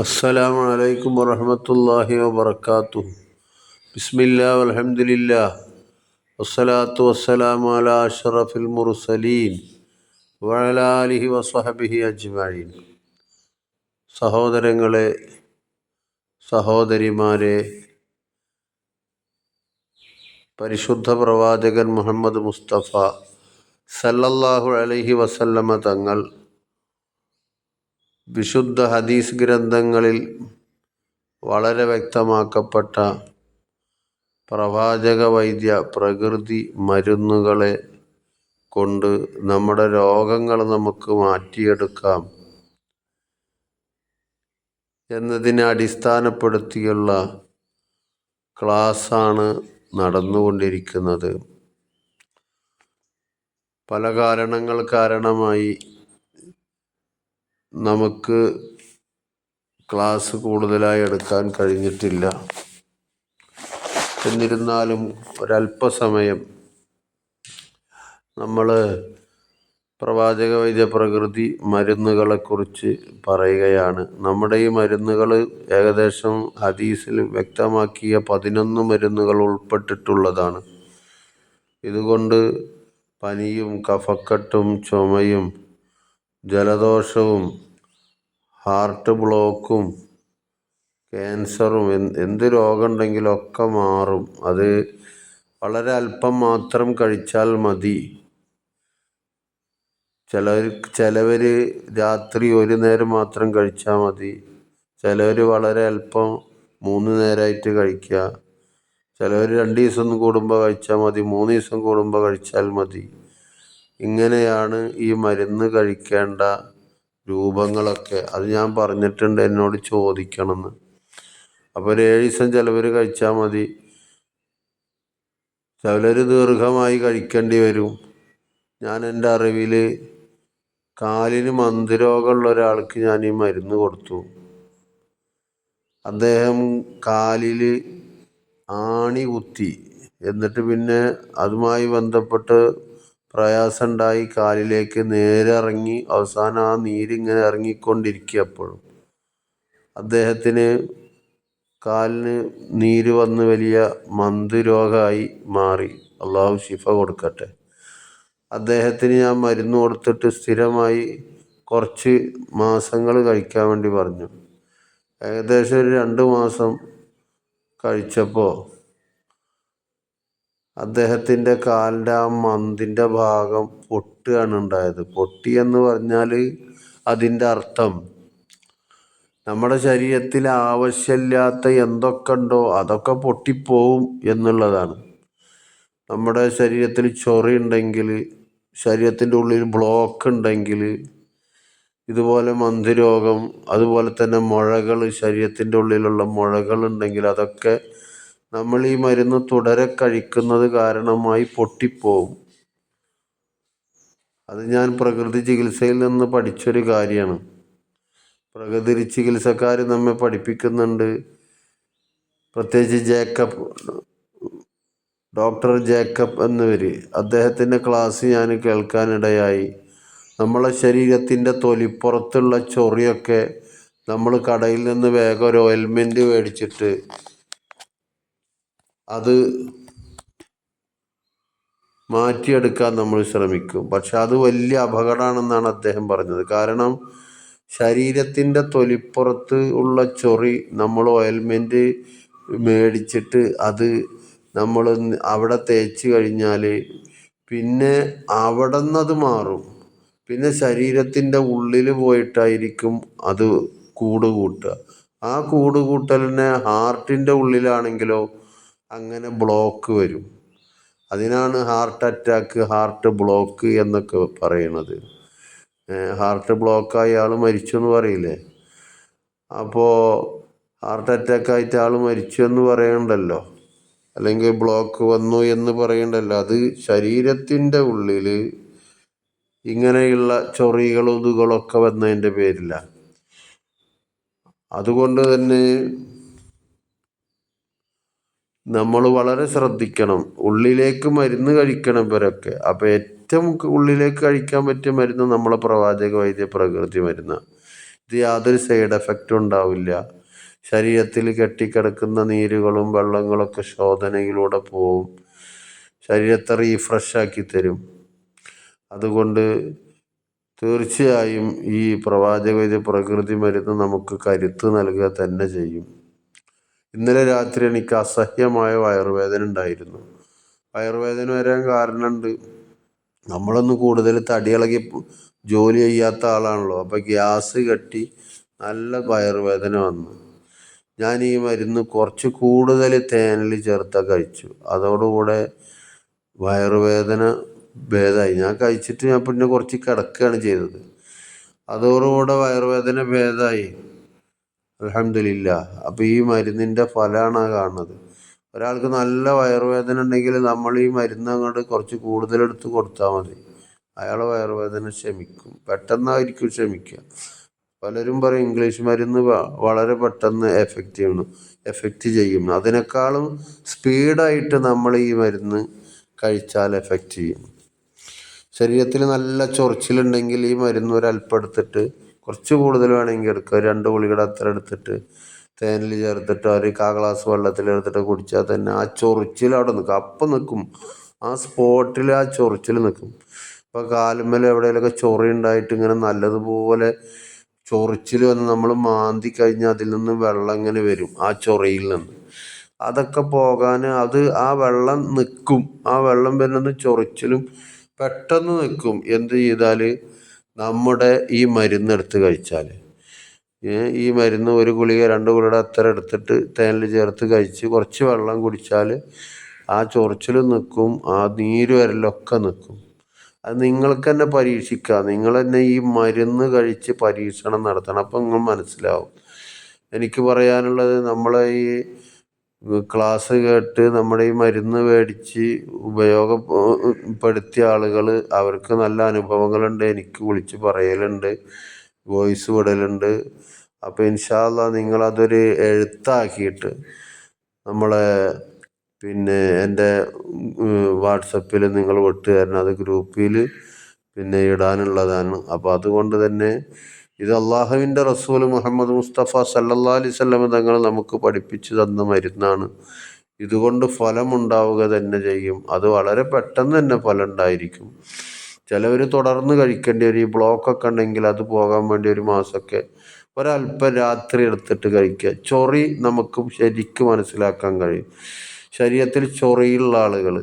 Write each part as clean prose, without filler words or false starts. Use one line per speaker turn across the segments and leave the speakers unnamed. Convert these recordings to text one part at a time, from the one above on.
അസ്സലാമു അലൈക്കും വറഹ്മത്തുള്ളാഹി വബറകാതുഹു. ബിസ്മില്ലാ വൽഹംദുലില്ലാ വസ്സലാത്തു വസ്സലാമു അലാ അഷ്റഫിൽ മുർസലീൻ വഅലാ ആലിഹി വസ്വഹ്ബിഹി അജ്മഈൻ. സഹോദരങ്ങളെ, സഹോദരിമാരെ, പരിശുദ്ധ പ്രവാചകൻ മുഹമ്മദ് മുസ്തഫ സല്ലല്ലാഹു അലൈഹി വസല്ലമ തങ്ങൾ വിശുദ്ധ ഹദീസ് ഗ്രന്ഥങ്ങളിൽ വളരെ വ്യക്തമാക്കപ്പെട്ട പ്രവാചക വൈദ്യ പ്രകൃതി മരുന്നുകളെ കൊണ്ട് നമ്മുടെ രോഗങ്ങൾ നമുക്ക് മാറ്റിയെടുക്കാം എന്നതിനെ അടിസ്ഥാനപ്പെടുത്തിയുള്ള ക്ലാസ്സാണ് നടന്നുകൊണ്ടിരിക്കുന്നത്. പല കാരണങ്ങൾ കാരണമായി നമുക്ക് ക്ലാസ് കൂടുതലായി എടുക്കാൻ കഴിഞ്ഞിട്ടില്ല. എന്നിരുന്നാലും ഒരല്പസമയം നമ്മൾ പ്രവാചക വൈദ്യ പ്രകൃതി മരുന്നുകളെക്കുറിച്ച് പറയുകയാണ്. നമ്മുടെ ഈ മരുന്നുകൾ ഏകദേശം ഹദീസിൽ വ്യക്തമാക്കിയ 11 മരുന്നുകൾ ഉൾപ്പെട്ടിട്ടുള്ളതാണ്. ഇതുകൊണ്ട് പനിയും കഫക്കെട്ടും ചുമയും ജലദോഷവും ഹാർട്ട് ബ്ലോക്കും ക്യാൻസറും എന്ത് രോഗമുണ്ടെങ്കിലും ഒക്കെ മാറും. അത് വളരെ അല്പം മാത്രം കഴിച്ചാൽ മതി. ചിലവർ രാത്രി ഒരു നേരം മാത്രം കഴിച്ചാൽ മതി. ചിലവർ വളരെ അല്പം 3 നേരമായിട്ട് കഴിക്കുക. ചിലവർ 2 ദിവസം കൂടുമ്പോൾ കഴിച്ചാൽ മതി, 3 ദിവസം കൂടുമ്പോൾ കഴിച്ചാൽ മതി. ഇങ്ങനെയാണ് ഈ മരുന്ന് കഴിക്കേണ്ട രൂപങ്ങളൊക്കെ. അത് ഞാൻ പറഞ്ഞിട്ടുണ്ട്, എന്നോട് ചോദിക്കണമെന്ന്. അപ്പോൾ 7 ദിവസം ചിലവർ കഴിച്ചാൽ മതി, ചിലർ ദീർഘമായി കഴിക്കേണ്ടി വരും. ഞാൻ എൻ്റെ അറിവിൽ കാലിന് മന്ദരോഗമുള്ള ഒരാൾക്ക് ഞാൻ ഈ മരുന്ന് കൊടുത്തു. അദ്ദേഹം കാലിൽ ആണി കുത്തി, എന്നിട്ട് പിന്നെ അതുമായി ബന്ധപ്പെട്ട് പ്രയാസമുണ്ടായി, കാലിലേക്ക് നേരിറങ്ങി, അവസാനം ആ നീരിങ്ങനെ ഇറങ്ങിക്കൊണ്ടിരിക്കുകയപ്പോഴും അദ്ദേഹത്തിന് കാലിന് നീര് വന്ന് വലിയ മന്ത് രോഗമായി മാറി. അള്ളാഹു ശിഫ കൊടുക്കട്ടെ. അദ്ദേഹത്തിന് ഞാൻ മരുന്ന് കൊടുത്തിട്ട് സ്ഥിരമായി കുറച്ച് മാസങ്ങൾ കഴിക്കാൻ വേണ്ടി പറഞ്ഞു. ഏകദേശം ഒരു 2 മാസം കഴിച്ചപ്പോൾ അദ്ദേഹത്തിൻ്റെ കാലിൻ്റെ ആ മന്തിൻ്റെ ഭാഗം പൊട്ടുകയാണ് ഉണ്ടായത്. പൊട്ടിയെന്ന് പറഞ്ഞാൽ അതിൻ്റെ അർത്ഥം നമ്മുടെ ശരീരത്തിൽ ആവശ്യമില്ലാത്ത എന്തൊക്കെ ഉണ്ടോ അതൊക്കെ പൊട്ടിപ്പോവും എന്നുള്ളതാണ്. നമ്മുടെ ശരീരത്തിൽ ചൊറിയുണ്ടെങ്കിൽ, ശരീരത്തിൻ്റെ ഉള്ളിൽ ബ്ലോക്ക് ഉണ്ടെങ്കിൽ, ഇതുപോലെ മന്ദരോഗം, അതുപോലെ തന്നെ മുഴകൾ, ശരീരത്തിൻ്റെ ഉള്ളിലുള്ള മുഴകൾ ഉണ്ടെങ്കിൽ അതൊക്കെ നമ്മൾ ഈ മരുന്ന് തുടരെ കഴിക്കുന്നത് കാരണമായി പൊട്ടിപ്പോവും. അത് ഞാൻ പ്രകൃതി ചികിത്സയിൽ നിന്ന് പഠിച്ചൊരു കാര്യമാണ്. പ്രകൃതി ചികിത്സക്കാർ നമ്മെ പഠിപ്പിക്കുന്നുണ്ട്. പ്രത്യേകിച്ച് ഡോക്ടർ ജേക്കബ് എന്നിവർ, അദ്ദേഹത്തിൻ്റെ ക്ലാസ് ഞാൻ കേൾക്കാനിടയായി. നമ്മളെ ശരീരത്തിൻ്റെ തൊലിപ്പുറത്തുള്ള ചൊറിയൊക്കെ നമ്മൾ കടയിൽ നിന്ന് വേഗം ഒരു ഓയിൽമെൻറ്റ് മേടിച്ചിട്ട് അത് മാറ്റിയെടുക്കാൻ നമ്മൾ ശ്രമിക്കും. പക്ഷെ അത് വലിയ അപകടമാണെന്നാണ് അദ്ദേഹം പറഞ്ഞത്. കാരണം ശരീരത്തിൻ്റെ തൊലിപ്പുറത്ത് ഉള്ള ചൊറി നമ്മൾ ഓയിൽമെൻറ്റ് മേടിച്ചിട്ട് അത് നമ്മൾ അവിടെ തേച്ച് കഴിഞ്ഞാൽ പിന്നെ അവിടെ നിന്നത് മാറും. പിന്നെ ശരീരത്തിൻ്റെ ഉള്ളിൽ പോയിട്ടായിരിക്കും അത് കൂട് കൂട്ടുക. ആ കൂട് കൂട്ടലിനെ ഹാർട്ടിൻ്റെ ഉള്ളിലാണെങ്കിലോ അങ്ങനെ ബ്ലോക്ക് വരും. അതിനാണ് ഹാർട്ട് അറ്റാക്ക്, ഹാർട്ട് ബ്ലോക്ക് എന്നൊക്കെ പറയുന്നത്. ഹാർട്ട് ബ്ലോക്കായി ആൾ മരിച്ചു എന്ന് പറയില്ലേ? അപ്പോൾ ഹാർട്ട് അറ്റാക്കായിട്ട് ആൾ മരിച്ചു എന്ന് പറയണ്ടല്ലോ, അല്ലെങ്കിൽ ബ്ലോക്ക് വന്നു എന്ന് പറയണ്ടല്ലോ. അത് ശരീരത്തിൻ്റെ ഉള്ളിൽ ഇങ്ങനെയുള്ള ചൊറികളും ഇതുകളൊക്കെ വന്നതിൻ്റെ പേരിലാണ്. അതുകൊണ്ട് തന്നെ നമ്മൾ വളരെ ശ്രദ്ധിക്കണം. ഉള്ളിലേക്ക് മരുന്ന് കഴിക്കണം ഇവരൊക്കെ. അപ്പോൾ ഏറ്റവും ഉള്ളിലേക്ക് കഴിക്കാൻ പറ്റിയ മരുന്ന് നമ്മളെ പ്രവാചക വൈദ്യ പ്രകൃതി മരുന്നാണ്. ഇത് യാതൊരു സൈഡ് എഫക്റ്റും ഉണ്ടാവില്ല. ശരീരത്തിൽ കെട്ടിക്കിടക്കുന്ന നീരുകളും വെള്ളങ്ങളൊക്കെ ശോധനയിലൂടെ പോവും. ശരീരത്തെ റീഫ്രഷാക്കി തരും. അതുകൊണ്ട് തീർച്ചയായും ഈ പ്രവാചക പ്രകൃതി മരുന്ന് നമുക്ക് കരുത്ത് നൽകുക തന്നെ ചെയ്യും. ഇന്നലെ രാത്രി എനിക്ക് അസഹ്യമായ വയറുവേദന ഉണ്ടായിരുന്നു. വയറുവേദന വരാൻ കാരണമുണ്ട്. നമ്മളൊന്ന് കൂടുതൽ തടിയിളകി ജോലി ചെയ്യാത്ത ആളാണല്ലോ. അപ്പം ഗ്യാസ് കെട്ടി നല്ല വയറുവേദന വന്നു. ഞാൻ ഈ മരുന്ന് കുറച്ച് കൂടുതൽ തേനിൽ ചേർത്ത് കഴിച്ചു. അതോടുകൂടെ വയറുവേദന ഭേദമായി. ഞാൻ കഴിച്ചിട്ട് ഞാൻ പിന്നെ കുറച്ച് കിടക്കുകയാണ് ചെയ്തത്. അതോടുകൂടെ വയറുവേദന ഭേദമായി, അൽഹംദുലില്ലാ. അപ്പോൾ ഈ മരുന്നിൻ്റെ ഫലമാണ് കാണുന്നത്. ഒരാൾക്ക് നല്ല വയറുവേദന ഉണ്ടെങ്കിൽ നമ്മൾ ഈ മരുന്ന് അങ്ങോട്ട് കുറച്ച് കൂടുതലെടുത്ത് കൊടുത്താൽ മതി. അയാളെ വയറുവേദന ശമിക്കും, പെട്ടെന്നായിരിക്കും ശമിക്കുക. പലരും പറയും ഇംഗ്ലീഷ് മരുന്ന് വളരെ പെട്ടെന്ന് എഫക്റ്റ് ചെയ്യും. അതിനേക്കാളും സ്പീഡായിട്ട് നമ്മൾ ഈ മരുന്ന് കഴിച്ചാൽ എഫക്റ്റ് ചെയ്യും. ശരീരത്തിൽ നല്ല ചൊറിച്ചിലുണ്ടെങ്കിൽ ഈ മരുന്ന് ഒരല്പം എടുത്തിട്ട്, കുറച്ച് കൂടുതൽ വേണമെങ്കിൽ എടുക്കുക, 2 ഗുളികയുടെ അത്ര എടുത്തിട്ട് തേനിൽ ചേർത്തിട്ട് ഒരു 1/4 ഗ്ലാസ് വെള്ളത്തിലെടുത്തിട്ട് കുടിച്ചാൽ തന്നെ ആ ചൊറിച്ചിൽ അവിടെ നിൽക്കും. അപ്പം നിൽക്കും, ആ സ്പോട്ടിൽ ആ ചൊറിച്ചിൽ നിൽക്കും. ഇപ്പോൾ കാലുമ്മൽ എവിടെയെങ്കിലുമൊക്കെ ചൊറി ഉണ്ടായിട്ട് ഇങ്ങനെ നല്ലതുപോലെ ചൊറിച്ചിൽ വന്ന് നമ്മൾ മാന്തി കഴിഞ്ഞാൽ അതിൽ നിന്ന് വെള്ളം ഇങ്ങനെ വരും, ആ ചൊറിയിൽ നിന്ന്. അതൊക്കെ പോകാൻ ആ വെള്ളം നിൽക്കും. ആ വെള്ളം വരുന്നത് ചൊറിച്ചിലും പെട്ടെന്ന് നിൽക്കും. എന്ത് ചെയ്താൽ? നമ്മുടെ ഈ മരുന്നെടുത്ത് കഴിച്ചാൽ. ഈ മരുന്ന് 1 ഗുളിക 2 ഗുളികയുടെ അത്ര എടുത്തിട്ട് തേനിൽ ചേർത്ത് കഴിച്ച് കുറച്ച് വെള്ളം കുടിച്ചാൽ ആ ചൊറിച്ചിൽ നിൽക്കും, ആ നീര് വരലൊക്കെ നിൽക്കും. അത് നിങ്ങൾക്ക് തന്നെ പരീക്ഷിക്കാം. നിങ്ങൾ തന്നെ ഈ മരുന്ന് കഴിച്ച് പരീക്ഷണം നടത്തണം. അപ്പം നിങ്ങൾ മനസ്സിലാവും. എനിക്ക് പറയാനുള്ളത്, നമ്മളെ ഈ ക്ലാസ് കേട്ട് നമ്മുടെ ഈ മരുന്ന് മേടിച്ച് ഉപയോഗപ്പെടുത്തിയ ആളുകൾ, അവർക്ക് നല്ല അനുഭവങ്ങളുണ്ട്. എനിക്ക് വിളിച്ച് പറയലുണ്ട്, വോയിസ് വിടലുണ്ട്. അപ്പോൾ ഇൻഷാ അല്ലാഹ് നിങ്ങളതൊരു എഴുത്താക്കിയിട്ട് നമ്മളെ എൻ്റെ വാട്സപ്പിൽ നിങ്ങൾ വിട്ട് തരണം. അത് ഗ്രൂപ്പിൽ ഇടാനുള്ളതാണ്. അപ്പോൾ അതുകൊണ്ട് തന്നെ ഇത് അള്ളാഹുവിൻ്റെ റസൂൽ മുഹമ്മദ് മുസ്തഫ സല്ലല്ലാഹു അലൈഹി വസല്ലം തങ്ങൾ നമുക്ക് പഠിപ്പിച്ചു തന്ന മരുന്നാണ്. ഇതുകൊണ്ട് ഫലമുണ്ടാവുക തന്നെ ചെയ്യും. അത് വളരെ പെട്ടെന്ന് തന്നെ ഫലം ഉണ്ടായിരിക്കും. ചിലവർ തുടർന്ന് കഴിക്കേണ്ടി വരും. ഈ ബ്ലോക്കൊക്കെ ഉണ്ടെങ്കിൽ അത് പോകാൻ വേണ്ടി 1 മാസമൊക്കെ ഒരല്പം രാത്രി എടുത്തിട്ട് കഴിക്കുക. ചൊറി നമുക്ക് ശരിക്കും മനസ്സിലാക്കാൻ കഴിയും. ശരീരത്തിൽ ചൊറിയുള്ള ആളുകൾ,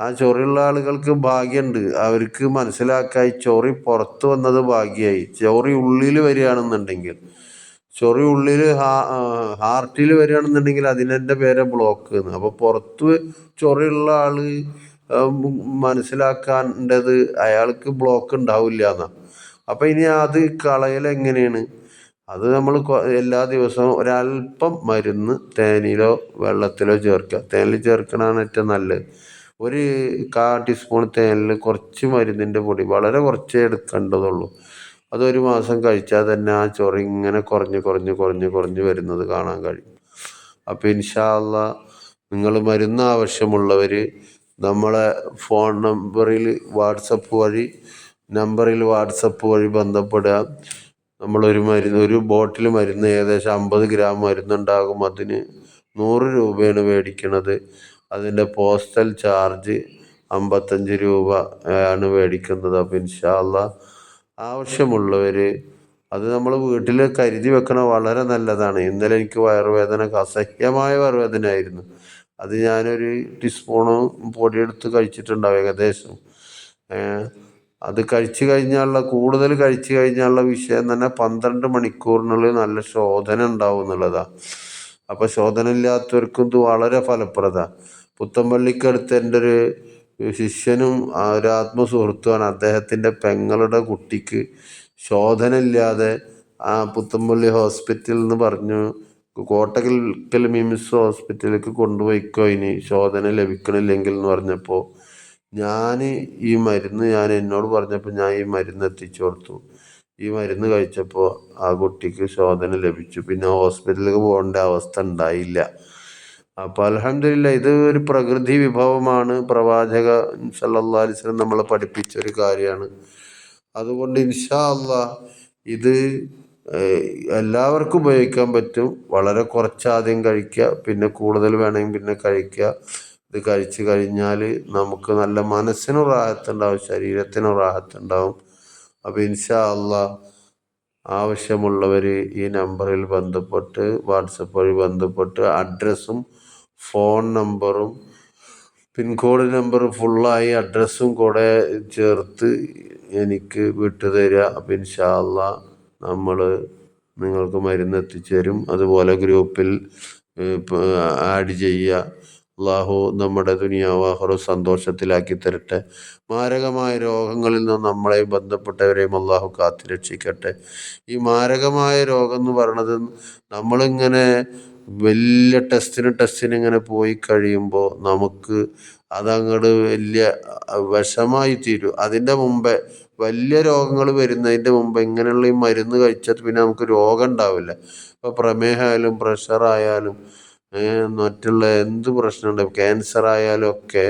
ആ ചൊറിയുള്ള ആളുകൾക്ക് ഭാഗ്യമുണ്ട്. അവർക്ക് മനസ്സിലാക്കായി ചൊറി പുറത്ത് വന്നത് ഭാഗ്യമായി. ചൊറി ഉള്ളിൽ വരികയാണെന്നുണ്ടെങ്കിൽ, ചൊറി ഉള്ളിൽ ഹാർട്ടിൽ വരികയാണെന്നുണ്ടെങ്കിൽ അതിനെൻ്റെ പേരെ ബ്ലോക്ക് എന്ന്. അപ്പോൾ പുറത്ത് ചൊറിയുള്ള ആൾ മനസ്സിലാക്കേണ്ടത് അയാൾക്ക് ബ്ലോക്ക് ഉണ്ടാവില്ല എന്നാണ്. അപ്പോൾ ഇനി അത് കളയലെങ്ങനെയാണ്? അത് നമ്മൾ എല്ലാ ദിവസവും ഒരല്പം മരുന്ന് തേനിലോ വെള്ളത്തിലോ ചേർക്കുക. തേനിൽ ചേർക്കണതാണ് ഏറ്റവും നല്ലത്. 1/4 ടീസ്പൂൺ തേനിൽ കുറച്ച് മരുന്നിൻ്റെ പൊടി, വളരെ കുറച്ചേ എടുക്കേണ്ടതുള്ളൂ. അത് 1 മാസം കഴിച്ചാൽ തന്നെ ആ ചൊറി ഇങ്ങനെ കുറഞ്ഞ് വരുന്നത് കാണാൻ കഴിയും. അപ്പോൾ ഇൻഷാ അല്ലാഹ് നിങ്ങൾ മരുന്ന് ആവശ്യമുള്ളവർ നമ്മളെ ഫോൺ നമ്പറിൽ വാട്സപ്പ് വഴി ബന്ധപ്പെടുക. നമ്മളൊരു മരുന്ന്, 1 ബോട്ടിൽ മരുന്ന് ഏകദേശം 50 ഗ്രാം മരുന്നുണ്ടാകും. അതിന് 100 രൂപയാണ് മേടിക്കുന്നത്. അതിൻ്റെ പോസ്റ്റൽ ചാർജ് 55 രൂപ ആണ് മേടിക്കുന്നത്. അപ്പോൾ ഇൻഷാ അല്ലാഹ് ആവശ്യമുള്ളവർ അത് നമ്മൾ വീട്ടിൽ കരുതി വെക്കണ വളരെ നല്ലതാണ്. ഇന്നലെ എനിക്ക് അസഹ്യമായ വയറുവേദനയായിരുന്നു. അത് ഞാനൊരു ടീസ്പൂണ് പൊടിയെടുത്ത് കഴിച്ചിട്ടുണ്ടാവും ഏകദേശം. അത് കൂടുതൽ കഴിച്ചു കഴിഞ്ഞാലുള്ള വിഷയം തന്നെ 12 മണിക്കൂറിനുള്ളിൽ നല്ല ശോധന ഉണ്ടാവും എന്നുള്ളതാണ്. അപ്പോൾ ശോധന ഇല്ലാത്തവർക്കും ഇത് വളരെ ഫലപ്രദമാണ്. പുത്തമ്പള്ളിക്കടുത്ത് എൻ്റെ ഒരു ശിഷ്യനും ഒരു ആത്മസുഹൃത്തുമാണ്. അദ്ദേഹത്തിൻ്റെ പെങ്ങളുടെ കുട്ടിക്ക് ശോധന ഇല്ലാതെ ആ പുത്തമ്പള്ളി ഹോസ്പിറ്റലിൽ നിന്ന് പറഞ്ഞു, കോട്ടക്കൽ മിംസ് ഹോസ്പിറ്റലിലേക്ക് കൊണ്ടുപോയിക്കോ ഇനി ശോധന ലഭിക്കണില്ലെങ്കിൽ എന്ന് പറഞ്ഞപ്പോൾ എന്നോട് പറഞ്ഞപ്പോൾ ഞാൻ ഈ മരുന്ന് എത്തിച്ചു കൊടുത്തു. ഈ മരുന്ന് കഴിച്ചപ്പോൾ ആ കുട്ടിക്ക് ശോധന ലഭിച്ചു. പിന്നെ ഹോസ്പിറ്റലിലേക്ക് പോകേണ്ട അവസ്ഥ ഉണ്ടായില്ല. അപ്പോൾ അൽഹംദുലില്ലാ, ഇത് ഒരു പ്രകൃതി വിഭവമാണ്. പ്രവാചക സല്ലല്ലാഹു അലൈഹി വസല്ലം നമ്മളെ പഠിപ്പിച്ചൊരു കാര്യമാണ്. അതുകൊണ്ട് ഇൻഷാ അല്ലാഹ് ഇത് ഏഹ് എല്ലാവർക്കും ഉപയോഗിക്കാൻ പറ്റും. വളരെ കുറച്ച് ആദ്യം കഴിക്കുക, പിന്നെ കൂടുതൽ വേണമെങ്കിൽ പിന്നെ കഴിക്കുക. ഇത് കഴിച്ചു കഴിഞ്ഞാൽ നമുക്ക് നല്ല മനസ്സിനും റാഹത്തുണ്ടാവും, ശരീരത്തിനും റാഹത്തുണ്ടാവും. അപ്പോൾ ഇൻഷാ അള്ളാഹ് ആവശ്യമുള്ളവർ ഈ നമ്പറിൽ ബന്ധപ്പെട്ട് വാട്സപ്പ് വഴി ബന്ധപ്പെട്ട് അഡ്രസ്സും ഫോൺ നമ്പറും പിൻകോഡ് നമ്പർ ഫുള്ളായി അഡ്രസ്സും കൂടെ ചേർത്ത് എനിക്ക് വിട്ടു തരിക. അപ്പം ഇൻഷാ അള്ളാഹ് നമ്മൾ നിങ്ങൾക്ക് മരുന്ന് എത്തിച്ചു തരും. അതുപോലെ ഗ്രൂപ്പിൽ ആഡ് ചെയ്യുക. അള്ളാഹു നമ്മുടെ ദുനിയാവ് ആഖിറവും സന്തോഷത്തിലാക്കി തരട്ടെ. മാരകമായ രോഗങ്ങളിൽ നിന്ന് നമ്മളെയും ബന്ധപ്പെട്ടവരെയും അള്ളാഹു കാത്തുരക്ഷിക്കട്ടെ. ഈ മാരകമായ രോഗം എന്ന് പറയണത് നമ്മളിങ്ങനെ വലിയ ടെസ്റ്റിന് ഇങ്ങനെ പോയി കഴിയുമ്പോൾ നമുക്ക് അതങ്ങോട്ട് വലിയ വിഷമായി തീരും. അതിൻ്റെ മുമ്പേ വലിയ രോഗങ്ങൾ വരുന്നതിൻ്റെ മുമ്പ് ഇങ്ങനെയുള്ള ഈ മരുന്ന് കഴിച്ചാൽ പിന്നെ നമുക്ക് രോഗം ഉണ്ടാവില്ല. ഇപ്പോൾ പ്രമേഹമായാലും പ്രഷറായാലും മറ്റുള്ള എന്ത് പ്രശ്നമുണ്ട്, ക്യാൻസർ ആയാലും ഒക്കെ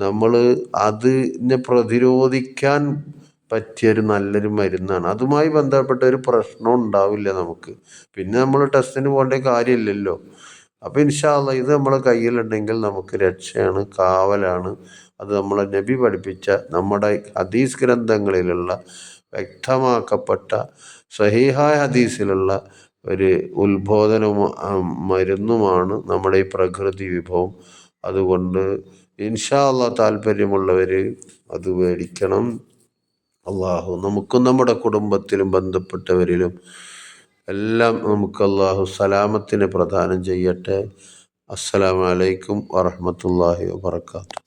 നമ്മൾ അതിനെ പ്രതിരോധിക്കാൻ പറ്റിയൊരു നല്ലൊരു മരുന്നാണ്. അതുമായി ബന്ധപ്പെട്ട ഒരു പ്രശ്നം ഉണ്ടാവില്ല നമുക്ക്. പിന്നെ നമ്മൾ ടെസ്റ്റിന് പോകേണ്ട കാര്യമില്ലല്ലോ. അപ്പോൾ ഇൻഷാ അള്ളാഹ് ഇത് നമ്മളെ കയ്യിലുണ്ടെങ്കിൽ നമുക്ക് രക്ഷയാണ്, കാവലാണ്. അത് നമ്മളെ നബി പഠിപ്പിച്ച നമ്മുടെ ഹദീസ് ഗ്രന്ഥങ്ങളിലുള്ള വ്യക്തമാക്കപ്പെട്ട സഹീഹായ ഹദീസിലുള്ള ഒരു ഉത്ബോധനവും മരുന്നുമാണ് നമ്മുടെ ഈ പ്രകൃതി വിഭവം. അതുകൊണ്ട് ഇൻഷാ അള്ളാഹ് താല്പര്യമുള്ളവർ അത് മേടിക്കണം. അള്ളാഹു നമുക്കും നമ്മുടെ കുടുംബത്തിലും ബന്ധപ്പെട്ടവരിലും എല്ലാം നമുക്ക് അള്ളാഹു സലാമത്തിനെ പ്രദാനം ചെയ്യട്ടെ. അസ്സലാമു അലൈക്കും വറഹ്മത്തുള്ളാഹി വബറകാതുഹു.